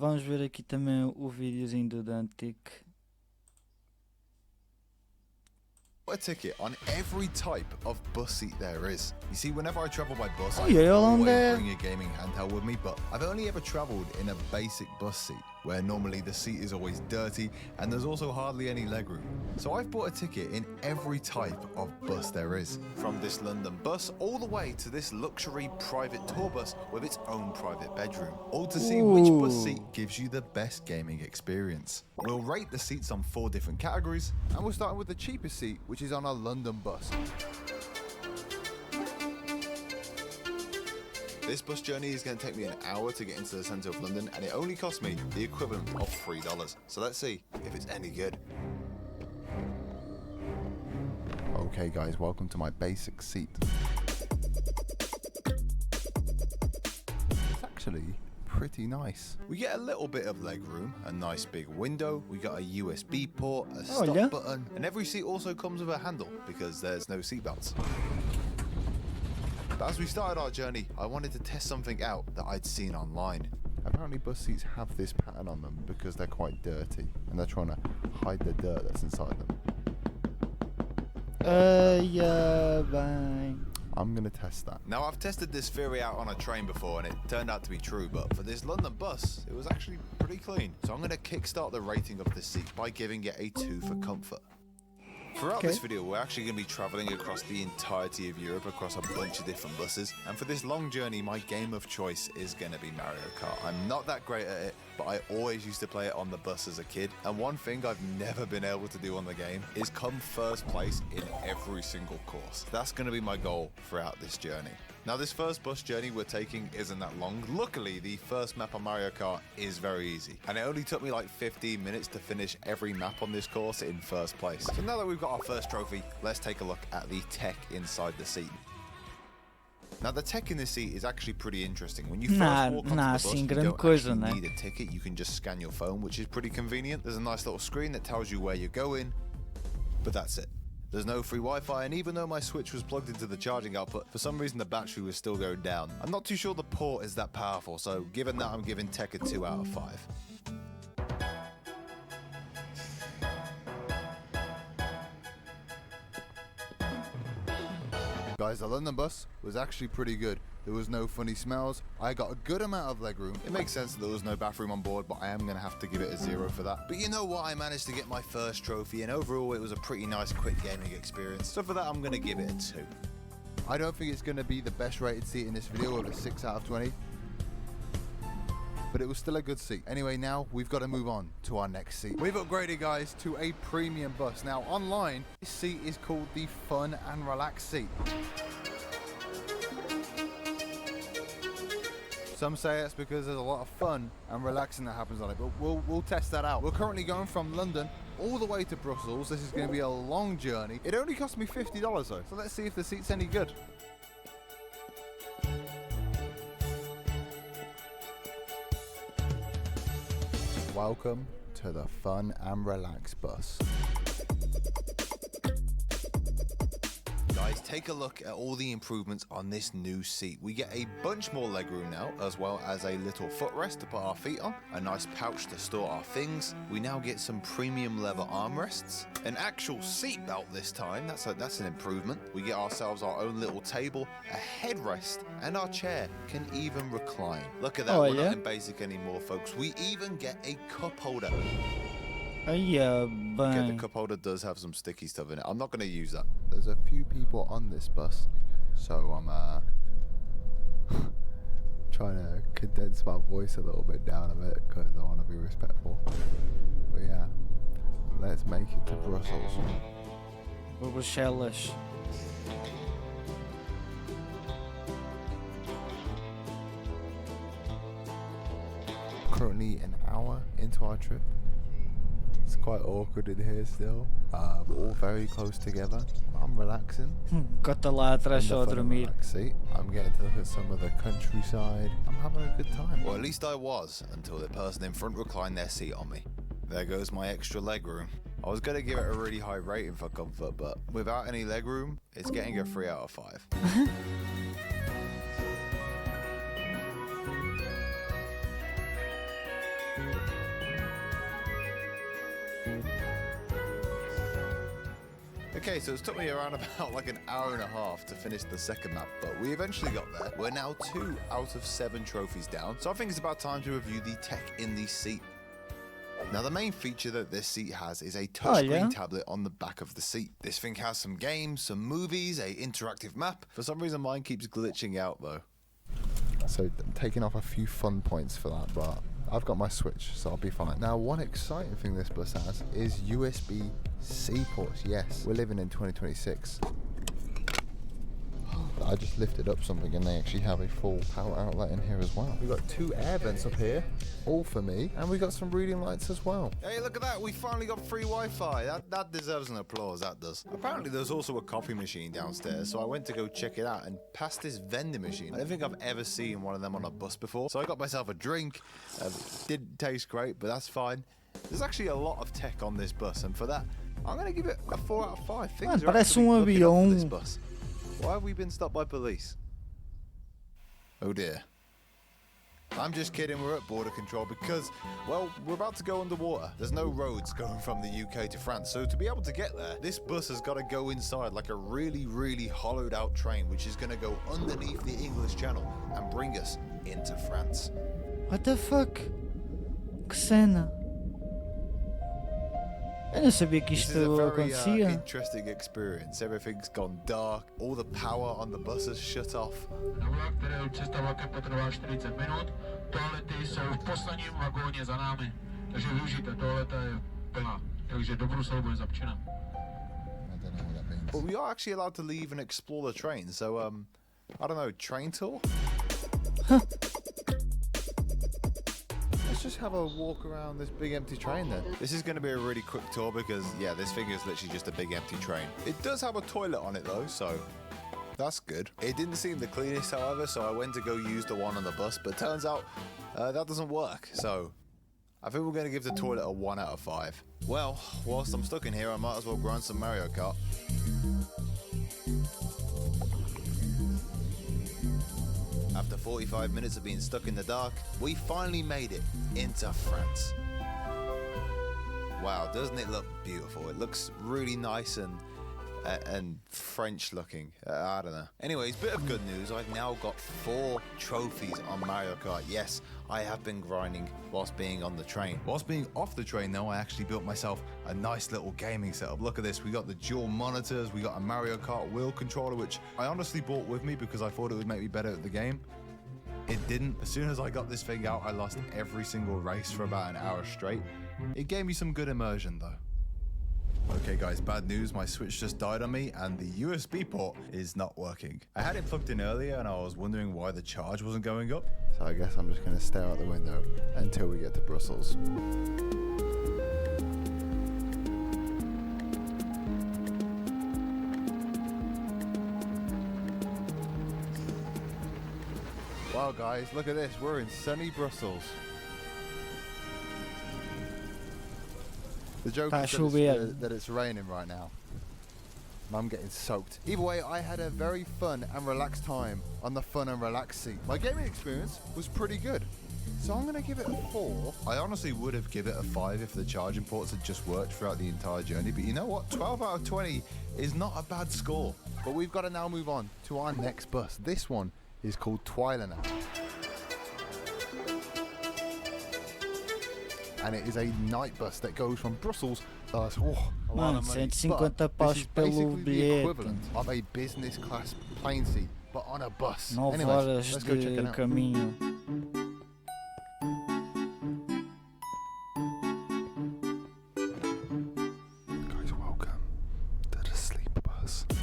Vamos ver aqui também o videozinho do Dantic. A ticket on every type of bus seat there is. You see, whenever I travel by bus, I yeah, always there. bring a gaming handheld with me, but I've only ever traveled in a basic bus seat, where normally the seat is always dirty and there's also hardly any legroom. So I've bought a ticket in every type of bus there is, from this London bus all the way to this luxury private tour bus with its own private bedroom, all to see which bus seat gives you the best gaming experience. We'll rate the seats on 4 different categories, and we're starting with the cheapest seat, which is on a London bus. This bus journey is going to take me an hour to get into the centre of London, and it only cost me the equivalent of $3. So let's see if it's any good. Okay guys, welcome to my basic seat. It's actually pretty nice. We get a little bit of leg room, a nice big window, we got a USB port, a stop button, and every seat also comes with a handle because there's no seat belts. But as we started our journey, I wanted to test something out that I'd seen online. Apparently bus seats have this pattern on them because they're quite dirty and they're trying to hide the dirt that's inside them. Yeah, bye. I'm gonna test that. Now I've tested this theory out on a train before and it turned out to be true, but for this London bus, it was actually pretty clean. So I'm gonna kickstart the rating of this seat by giving it a 2 for comfort. Throughout this video, we're actually going to be travelling across the entirety of Europe across a bunch of different buses, and for this long journey, my game of choice is going to be Mario Kart. I'm not that great at it, but I always used to play it on the bus as a kid, and one thing I've never been able to do on the game is come first place in every single course. That's going to be my goal throughout this journey. Now this first bus journey we're taking isn't that long. Luckily, the first map on Mario Kart is very easy, and it only took me like 15 minutes to finish every map on this course in first place. So now that we've got our first trophy, let's take a look at the tech inside the seat. Now the tech in this seat is actually pretty interesting. When you first walk onto the bus, you don't actually need a ticket, you can just scan your phone, which is pretty convenient. There's a nice little screen that tells you where you're going, but that's it. There's no free Wi-Fi, and even though my Switch was plugged into the charging output, for some reason the battery was still going down. I'm not too sure the port is that powerful, so given that, I'm giving tech a 2 out of 5. Guys, the London bus was actually pretty good. There was no funny smells. I got a good amount of legroom. It makes sense that there was no bathroom on board, but I am going to have to give it a 0 for that. But you know what? I managed to get my first trophy, and overall it was a pretty nice quick gaming experience. So for that, I'm going to give it a 2. I don't think it's going to be the best rated seat in this video with a 6 out of 20. But it was still a good seat. Anyway, now we've got to move on to our next seat. We've upgraded, guys, to a premium bus. Now, online, this seat is called the Fun and Relax seat. Some say it's because there's a lot of fun and relaxing that happens on it, but we'll test that out. We're currently going from London all the way to Brussels. This is going to be a long journey. It only cost me $50 though, so let's see if the seat's any good. Welcome to the Fun and Relax bus. Guys, take a look at all the improvements on this new seat. We get a bunch more legroom now, as well as a little footrest to put our feet on, a nice pouch to store our things. We now get some premium leather armrests, an actual seat belt this time. That's an improvement. We get ourselves our own little table, a headrest, and our chair can even recline. Look at that, we're not in basic anymore, folks. We even get a cup holder. Yeah, but the cup holder does have some sticky stuff in it. I'm not going to use that. There's a few people on this bus, so I'm trying to condense my voice a little bit down a bit because I want to be respectful. But yeah, let's make it to Brussels. Bruxelas. Currently an hour into our trip. It's quite awkward in here still. We're all very close together. I'm relaxing. Cota lá atrás só a dormir. I'm getting to look at some of the countryside. I'm having a good time. Well, at least I was, until the person in front reclined their seat on me. There goes my extra leg room. I was going to give it a really high rating for comfort, but without any leg room, it's getting a 3 out of 5. Okay, so it's took me around about like an hour and a half to finish the second map, but we eventually got there. We're now 2 out of 7 trophies down, so I think it's about time to review the tech in the seat. Now, the main feature that this seat has is a touchscreen tablet on the back of the seat. This thing has some games, some movies, a interactive map. For some reason, mine keeps glitching out though. So I'm taking off a few fun points for that, but I've got my Switch, so I'll be fine. Now, one exciting thing this bus has is USB-C ports. Yes, we're living in 2026. I just lifted up something and they actually have a full power outlet in here as well. We've got 2 air vents up here, all for me, and we got some reading lights as well. Hey, look at that, we finally got free Wi-Fi. That deserves an applause, that does. Apparently there's also a coffee machine downstairs, so I went to go check it out and past this vending machine. I don't think I've ever seen one of them on a bus before, so I got myself a drink. Didn't taste great, but that's fine. There's actually a lot of tech on this bus, and for that, I'm going to give it a 4 out of 5. Things are actually looking up for this bus. Why have we been stopped by police? Oh dear. I'm just kidding, we're at border control because, well, we're about to go underwater. There's no roads going from the UK to France, so to be able to get there, this bus has got to go inside like a really, really hollowed out train, which is going to go underneath the English Channel and bring us into France. What the fuck? Que cena? Eu não sabia que This is isto a very acontecia. interesting experience. Everything's gone dark, all the power on the bus has shut off. Na vlak, který cesta vlakem potrvá 40 minut, toalety jsou v posledním vagóně za námi, takže využijte, toaleta je plná, takže do Bruselu bude zapčena. But we are actually allowed to leave and explore the train, so I don't know, train tour? Let's just have a walk around this big empty train then. This is going to be a really quick tour because, yeah, this thing is literally just a big empty train. It does have a toilet on it though, so that's good. It didn't seem the cleanest, however, so I went to go use the one on the bus, but turns out that doesn't work, so I think we're going to give the toilet a 1 out of 5. Well, whilst I'm stuck in here, I might as well grind some Mario Kart. After 45 minutes of being stuck in the dark, we finally made it into France. Wow, doesn't it look beautiful? It looks really nice and French looking. I don't know. Anyways, bit of good news. I've now got 4 trophies on Mario Kart. Yes, I have been grinding whilst being on the train. Whilst being off the train though, I actually built myself a nice little gaming setup. Look at this. We got the dual monitors. We got a Mario Kart wheel controller, which I honestly bought with me because I thought it would make me better at the game. It didn't. As soon as I got this thing out, I lost every single race for about an hour straight. It gave me some good immersion though. Okay guys, bad news, my Switch just died on me and the USB port is not working. I had it plugged in earlier and I was wondering why the charge wasn't going up. So I guess I'm just going to stare out the window until we get to Brussels. Wow guys, look at this, we're in sunny Brussels. The joke is that it's raining right now. And I'm getting soaked. Either way, I had a very fun and relaxed time on the fun and relaxed seat. My gaming experience was pretty good. So I'm going to give it a 4. I honestly would have given it a 5 if the charging ports had just worked throughout the entire journey. But you know what? 12 out of 20 is not a bad score. But we've got to now move on to our next bus. This one is called Twilener. And it is a night bus that goes from Brussels. A lot of money. 150 paus pelo the bilhete. equivalent of a business class plane seat, but on a bus. 9 Anyways, horas let's go check it de out. caminho. Guys, welcome to the sleep bus. To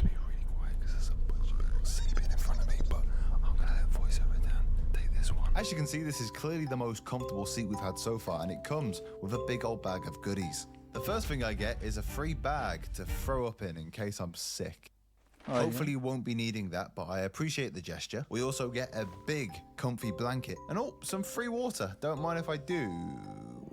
be really quiet because there's a bunch of people sleeping in front of me, but I'm gonna let voiceover down. Take this one. As you can see, this is clearly the most comfortable seat we've had so far, and it comes with a big old bag of goodies. The first thing I get is a free bag to throw up in case I'm sick. Hopefully you won't be needing that, but I appreciate the gesture. We also get a big, comfy blanket and some free water. Don't mind if I do.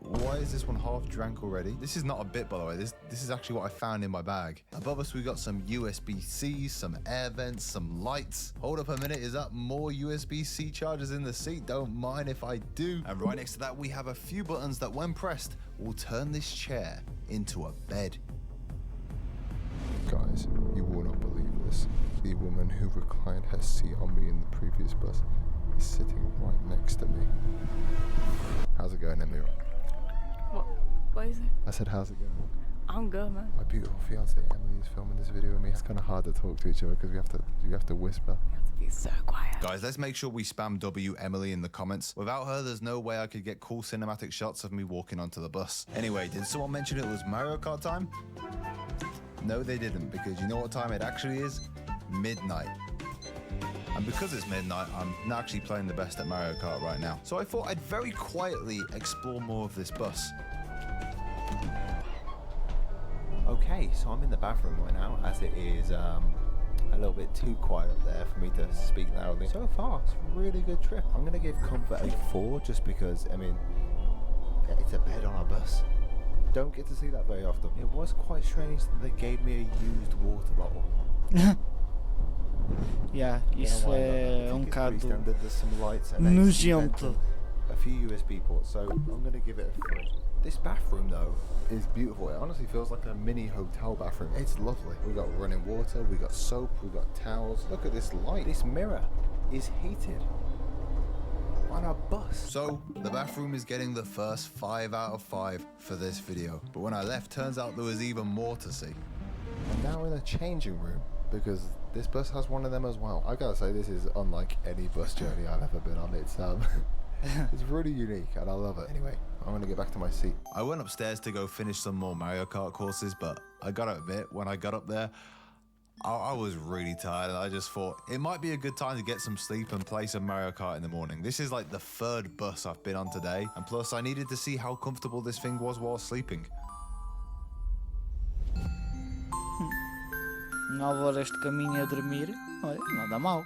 Why is this one half drank already? This is not a bit, by the way. This is actually what I found in my bag. Above us, we got some USB-C, some air vents, some lights. Hold up a minute, is that more USB-C chargers in the seat? Don't mind if I do. And right next to that, we have a few buttons that when pressed, will turn this chair into a bed. Guys, you will not believe this. The woman who reclined her seat on me in the previous bus is sitting right next to me. How's it going, Emily? What is it? I said, how's it going? I'm good, man. My beautiful fiance Emily is filming this video with me. It's kind of hard to talk to each other because we have to whisper. You have to be so quiet. Guys, let's make sure we spam W Emily in the comments. Without her, there's no way I could get cool cinematic shots of me walking onto the bus. Anyway, did someone mention it was Mario Kart time? No, they didn't, because you know what time it actually is? Midnight. And because it's midnight, I'm not actually playing the best at Mario Kart right now. So I thought I'd very quietly explore more of this bus. Okay, so I'm in the bathroom right now, as it is a little bit too quiet up there for me to speak loudly. So far, it's a really good trip. I'm going to give comfort a 4 just because, I mean, it's a bed on a bus. Don't get to see that very often. It was quite strange that they gave me a used water bottle. Yeah, isso é bocado There's some lights and nojento. a few USB ports, so I'm going to give it a 3. This bathroom though is beautiful. It honestly feels like a mini hotel bathroom. It's lovely. We got running water, we got soap, we got towels. Look at this light. This mirror is heated on a bus. So, the bathroom is getting the first 5 out of 5 for this video. But when I left, turns out there was even more to see. I'm now in a changing room because this bus has one of them as well. I gotta say, this is unlike any bus journey I've ever been on. It's it's really unique and I love it. Anyway, I'm gonna get back to my seat. I went upstairs to go finish some more Mario Kart courses, but I gotta admit, when I got up there, I was really tired and I just thought it might be a good time to get some sleep and play some Mario Kart in the morning. This is like the 3rd bus I've been on today, and plus I needed to see how comfortable this thing was while sleeping. 9 horas de caminho a dormir, olha, nada mal.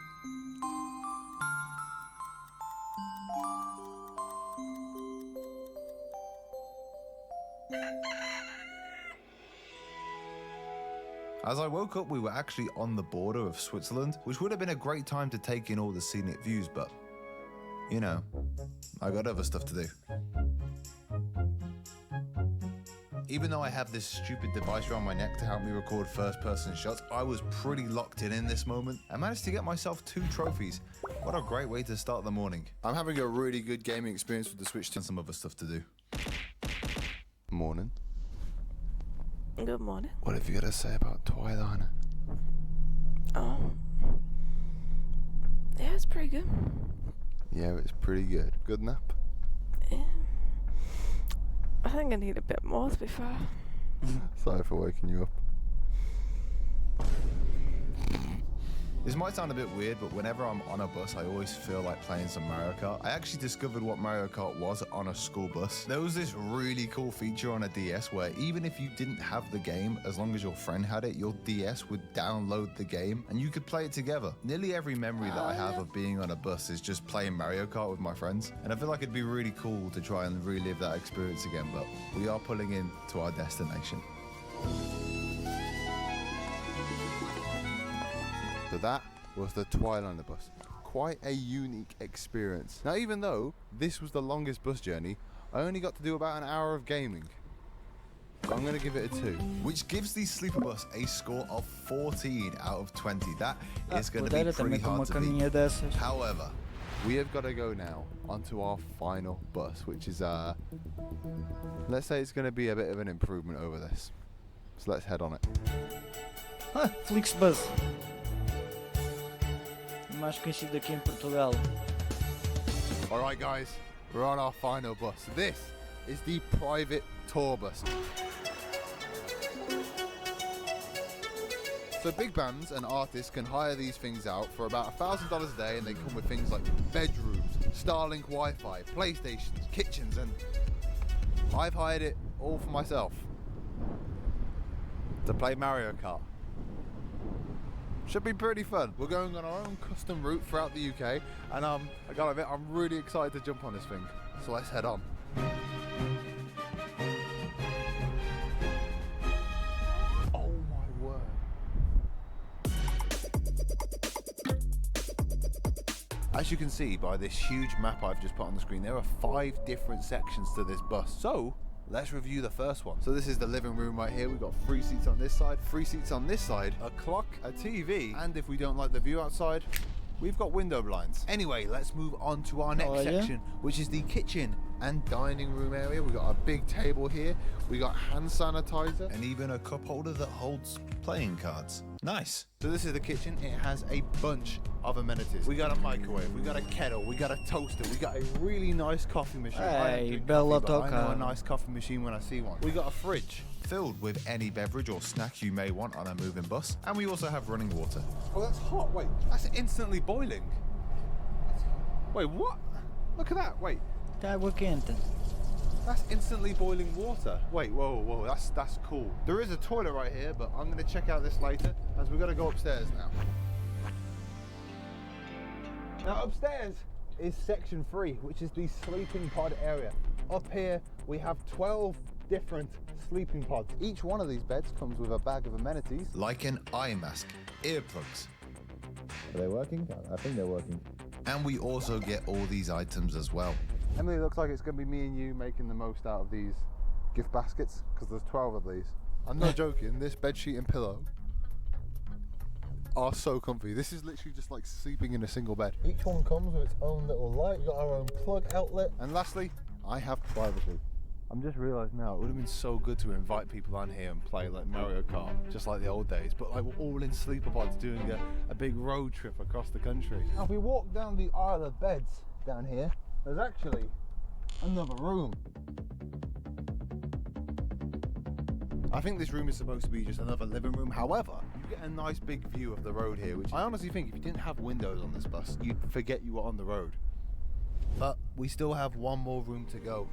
As I woke up, we were actually on the border of Switzerland, which would have been a great time to take in all the scenic views, but, you know, I got other stuff to do. Even though I have this stupid device around my neck to help me record first-person shots, I was pretty locked in this moment. I managed to get myself 2 trophies. What a great way to start the morning. I'm having a really good gaming experience with the Switch And some other stuff to do. Morning. Good morning. What have you got to say about Twilight? Yeah, it's pretty good. Yeah, it's pretty good. Good nap? Yeah. I think I need a bit more, to be fair. Sorry for waking you up. This might sound a bit weird, but whenever I'm on a bus, I always feel like playing some Mario Kart. I actually discovered what Mario Kart was on a school bus. There was this really cool feature on a DS where even if you didn't have the game, as long as your friend had it, your DS would download the game and you could play it together. Nearly every memory that I have of being on a bus is just playing Mario Kart with my friends. And I feel like it'd be really cool to try and relive that experience again, but we are pulling in to our destination. So that was the Twilight bus. Quite a unique experience. Now, even though this was the longest bus journey, I only got to do about an hour of gaming. So I'm going to give it a 2. Which gives the sleeper bus a score of 14 out of 20. That is going to be Pudeira pretty também com uma hard to caminha beat. dessas. However, We have got to go now onto our final bus, which is, let's say it's going to be a bit of an improvement over this. So let's head on it. Ah, Flixbus. Mais conhecido aqui em Portugal. Alright guys, we're on our final bus. This is the private tour bus. So big bands and artists can hire these things out for about $1,000 a day, and they come with things like bedrooms, Starlink Wi-Fi, PlayStations, kitchens, and I've hired it all for myself to play Mario Kart. Should be pretty fun. We're going on our own custom route throughout the UK, and I gotta admit, I'm really excited to jump on this thing. So let's head on. As you can see by this huge map I've just put on the screen, there are 5 different sections to this bus. So let's review the first one. So this is the living room right here. We've got 3 seats on this side, 3 seats on this side, a clock, a TV, and if we don't like the view outside, we've got window blinds. Anyway, let's move on to our next section, which is the kitchen and dining room area. We've got a big table here. We got hand sanitizer. And even a cup holder that holds playing cards. Nice. So this is the kitchen. It has a bunch of amenities. We got a microwave, we got a kettle, we got a toaster, we got a really nice coffee machine. Hey, bel I know a AUTOCARRO. nice coffee machine when I see one. We got a fridge. Filled with any beverage or snack you may want on a moving bus. And we also have running water. Oh, that's hot. Wait, that's instantly boiling. Wait, what? Look at that. Wait, Água quente. that's instantly boiling water. Wait, whoa, that's cool. There is a toilet right here, but I'm gonna check out this later as we're gonna go upstairs now. Now upstairs is section 3, which is the sleeping pod area. Up here we have 12 different sleeping pods. Each one of these beds comes with a bag of amenities. Like an eye mask, earplugs. Are they working? I think they're working. And we also get all these items as well. Emily, looks like it's going to be me and you making the most out of these gift baskets because there's 12 of these. I'm not joking, this bedsheet and pillow are so comfy. This is literally just like sleeping in a single bed. Each one comes with its own little light. We've got our own plug outlet. And lastly, I have privacy. I'm just realised now, it would have been so good to invite people on here and play like Mario Kart, just like the old days, but like we're all in sleeper pods doing a big road trip across the country. Now if we walk down the aisle of beds down here, there's actually another room. I think this room is supposed to be just another living room. However, you get a nice big view of the road here, which I honestly think if you didn't have windows on this bus, you'd forget you were on the road. But we still have one more room to go.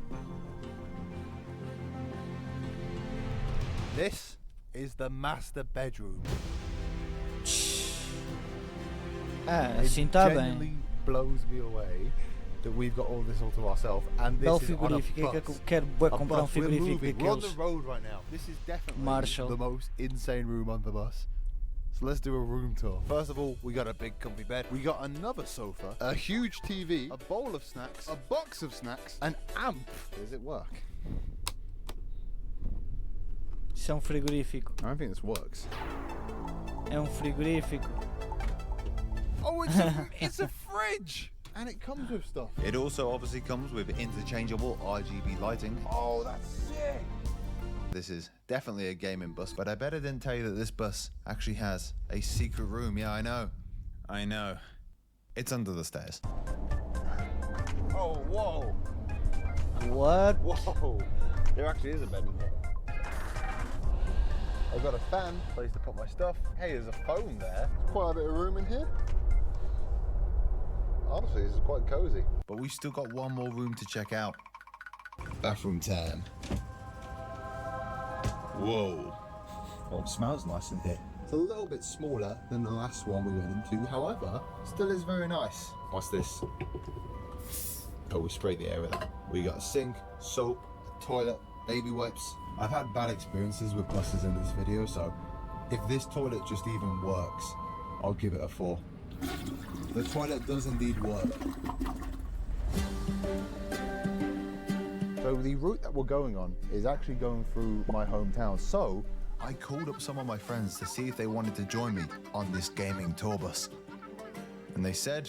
This is the master bedroom. Assim tá bem. Genuinely blows me away that we've got all this all to ourselves, and this Belo is on a frigorífico. É que bus. eu quero bué A comprar bus. We're frigorífico moving. We're on the daqueles. road right now. This is definitely Marshall. the most insane room on the bus. So let's do a room tour. First of all, we got a big comfy bed. We got another sofa, a huge TV, a bowl of snacks, a box of snacks, an amp. Does it work? Isso é frigorífico. I don't think this works. É frigorífico. Oh, it's a fridge! And it comes with stuff. It also obviously comes with interchangeable RGB lighting. Oh, that's sick! This is definitely a gaming bus, but I better didn't tell you that this bus actually has a secret room. Yeah, I know. It's under the stairs. Oh, whoa! What? Whoa! There actually is a bed in here. I've got a fan, place to put my stuff. Hey, there's a phone there. There's quite a bit of room in here. Honestly, this is quite cozy. But we've still got one more room to check out. Bathroom time. Whoa. Well, it smells nice in here. It's a little bit smaller than the last one we went into, however, still is very nice. What's this? Oh, we sprayed the air with that. We got a sink, soap, toilet, baby wipes. I've had bad experiences with buses in this video, so if this toilet just even works, I'll give it a 4. The toilet does indeed work. So the route that we're going on is actually going through my hometown, so I called up some of my friends to see if they wanted to join me on this gaming tour bus. And they said,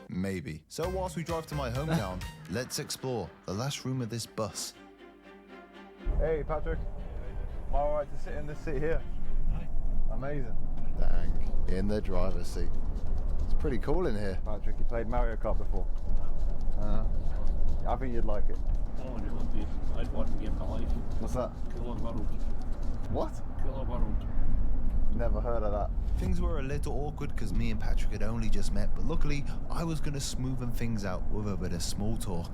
maybe. So whilst we drive to my hometown, let's explore the last room of this bus. Hey Patrick, am I alright to sit in this seat here? Amazing. Dang, in the driver's seat. It's pretty cool in here. Patrick, you played Mario Kart before? I think you'd like it. Oh, it would be. I'd want to get the life. What's that? Kilowatt. What? Kilowatt. Never heard of that. Things were a little awkward because me and Patrick had only just met, but luckily I was going to smoothen things out with a bit of small talk.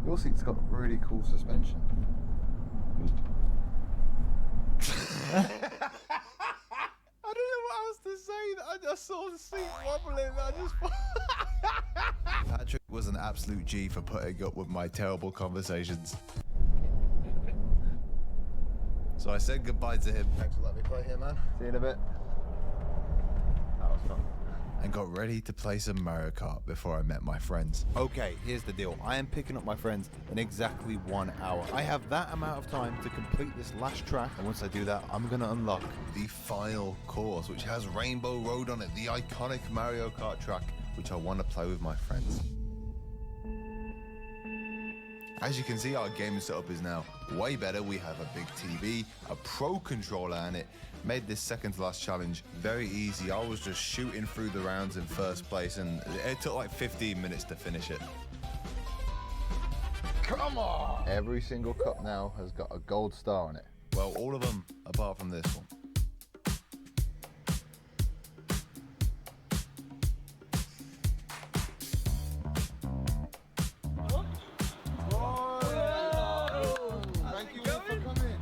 Your seat's got really cool suspension. I don't know what else to say. I just saw the seat wobbling. Patrick was an absolute G for putting up with my terrible conversations. So I said goodbye to him. Thanks for letting me play here, man. See you in a bit. That was fun. and got ready to play some Mario Kart before I met my friends. Okay, here's the deal. I am picking up my friends in exactly 1 hour. I have that amount of time to complete this last track, and once I do that, I'm gonna unlock The final course, which has Rainbow Road on it, the iconic Mario Kart track, which I want to play with my friends. As you can see, our gaming setup is now way better. We have a big TV, a pro controller, and it made this second to last challenge very easy. I was just shooting through the rounds in first place, and it took like 15 minutes to finish it. Come on! Every single cup now has got a gold star on it. Well, all of them apart from this one. Thank you all for coming.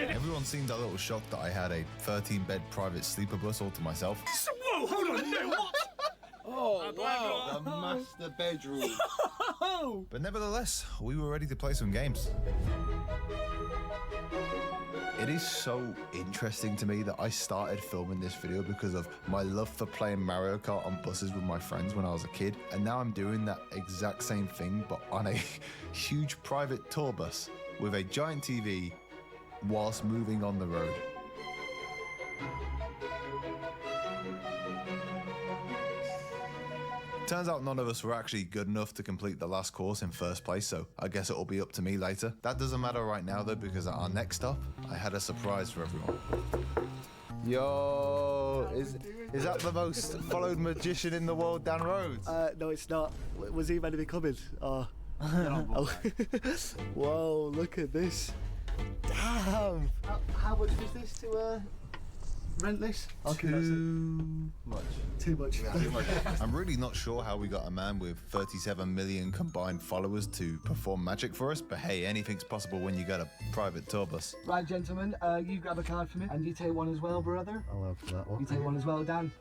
Everyone seemed a little shocked that I had a 13-bed private sleeper bus all to myself. Whoa, hold on, no, what? Oh, wow, the master bedroom. But nevertheless, we were ready to play some games. It is so interesting to me that I started filming this video because of my love for playing Mario Kart on buses with my friends when I was a kid, and now I'm doing that exact same thing but on a huge private tour bus with a giant TV whilst moving on the road. Turns out none of us were actually good enough to complete the last course in first place, so I guess it'll be up to me later. That doesn't matter right now though, because at our next stop, I had a surprise for everyone. Yo, is that the most followed magician in the world, Dan Rhodes? No, it's not. Was he meant to be coming? Oh. Oh. Whoa, look at this. Damn. How much was this to rent this? Okay, Too much. Too much. I'm really not sure how we got a man with 37 million combined followers to perform magic for us, but hey, anything's possible when you got a private tour bus. Right, gentlemen, you grab a card for me, and you take one as well, brother. I'll have that one. You take one as well, Dan.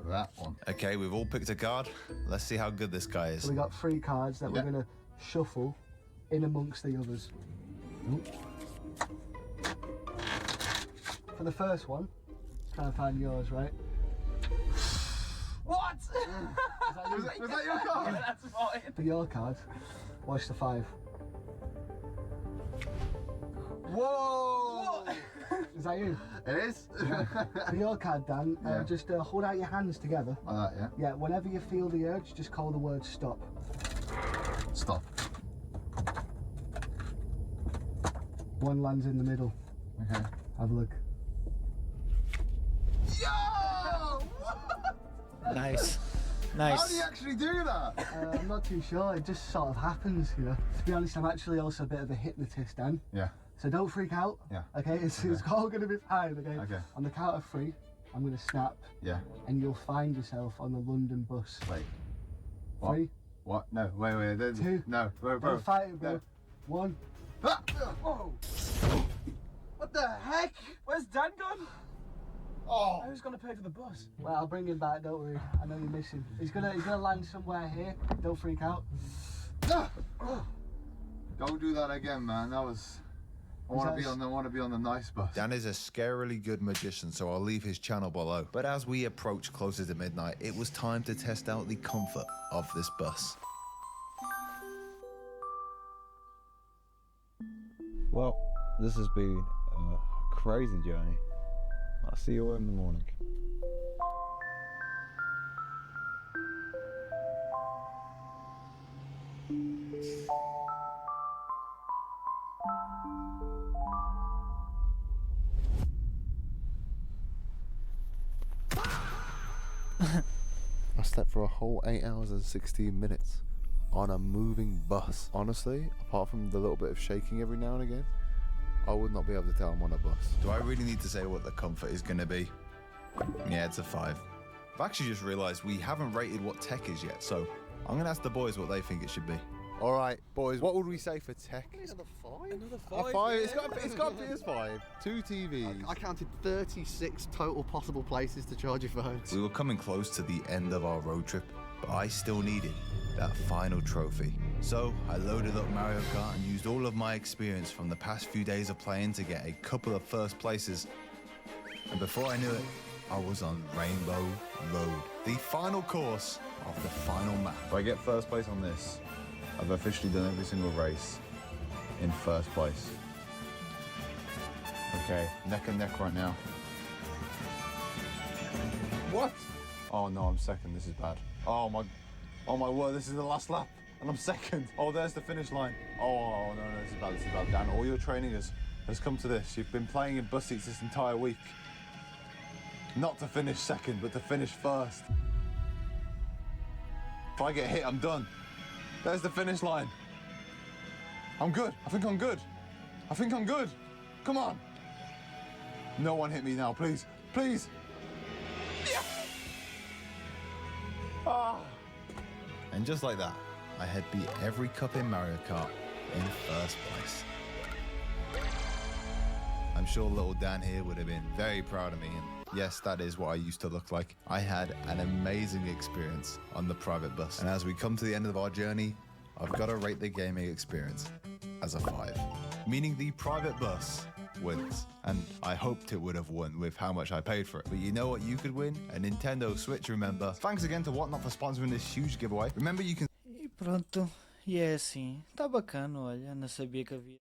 That one. Okay, we've all picked a card. Let's see how good this guy is. So we got 3 cards that we're gonna shuffle in amongst the others. For the first one, try and find yours, right? What? Was that your card? That's fine. For your card, watch the 5. Whoa! Is that you? It is? For your card, Dan, just hold out your hands together. Like that, yeah? Yeah, whenever you feel the urge, just call the word stop. Stop. One lands in the middle. Okay. Have a look. Yo! Nice. How do Nice. you actually do that? I'm not too sure, it just sort of happens, you know. To be honest, I'm actually also a bit of a hypnotist, Dan. Yeah. So don't freak out. Yeah. Okay, it's all going to be fine, okay? Okay. On the count of 3, I'm going to snap, Yeah. and you'll find yourself on the London bus. Wait. What? 3. What? No, wait. 2. No, bro. Don't fight it, bro. No. 1. Ah! Whoa! What the heck? Where's Dan gone? Oh! Who's going to pay for the bus? Well, I'll bring him back, don't worry. I know you miss him. He's gonna land somewhere here. Don't freak out. Ah! Don't do that again, man. That was. I want to be on the nice bus. Dan is a scarily good magician, so I'll leave his channel below. But as we approach closer to midnight, it was time to test out the comfort of this bus. Well, this has been a crazy journey. I'll see you all in the morning. I slept for a whole 8 hours and 16 minutes on a moving bus. Honestly, apart from the little bit of shaking every now and again, I would not be able to tell I'm on a bus. Do I really need to say what the comfort is going to be? Yeah, it's a 5. I've actually just realised we haven't rated what tech is yet, so I'm going to ask the boys what they think it should be. All right, boys, what would we say for tech? Another 5? Another A 5? It's got to be a 5. 2 TVs. I counted 36 total possible places to charge your phones. We were coming close to the end of our road trip, but I still needed that final trophy. So I loaded up Mario Kart and used all of my experience from the past few days of playing to get a couple of first places. And before I knew it, I was on Rainbow Road, the final course of the final map. If I get first place on this, I've officially done every single race in first place. Okay, neck and neck right now. What? Oh no, I'm second. This is bad. Oh my word, this is the last lap and I'm second. Oh, there's the finish line. Oh no, this is bad, this is bad. Dan, all your training has come to this. You've been playing in bus seats this entire week. Not to finish second, but to finish first. If I get hit, I'm done. There's the finish line. I'm good. I think I'm good. I think I'm good. Come on. No one hit me now, please. Please. Yeah. Ah. And just like that, I had beat every cup in Mario Kart in first place. I'm sure little Dan here would have been very proud of me, and yes, that is what I used to look like. I had an amazing experience on the private bus. And as we come to the end of our journey, I've got to rate the gaming experience as a 5. Meaning the private bus wins. And I hoped it would have won with how much I paid for it. But you know what you could win? A Nintendo Switch, remember. Thanks again to Whatnot for sponsoring this huge giveaway. Remember you can... E pronto, e é assim. Tá bacana, olha, não sabia que havia.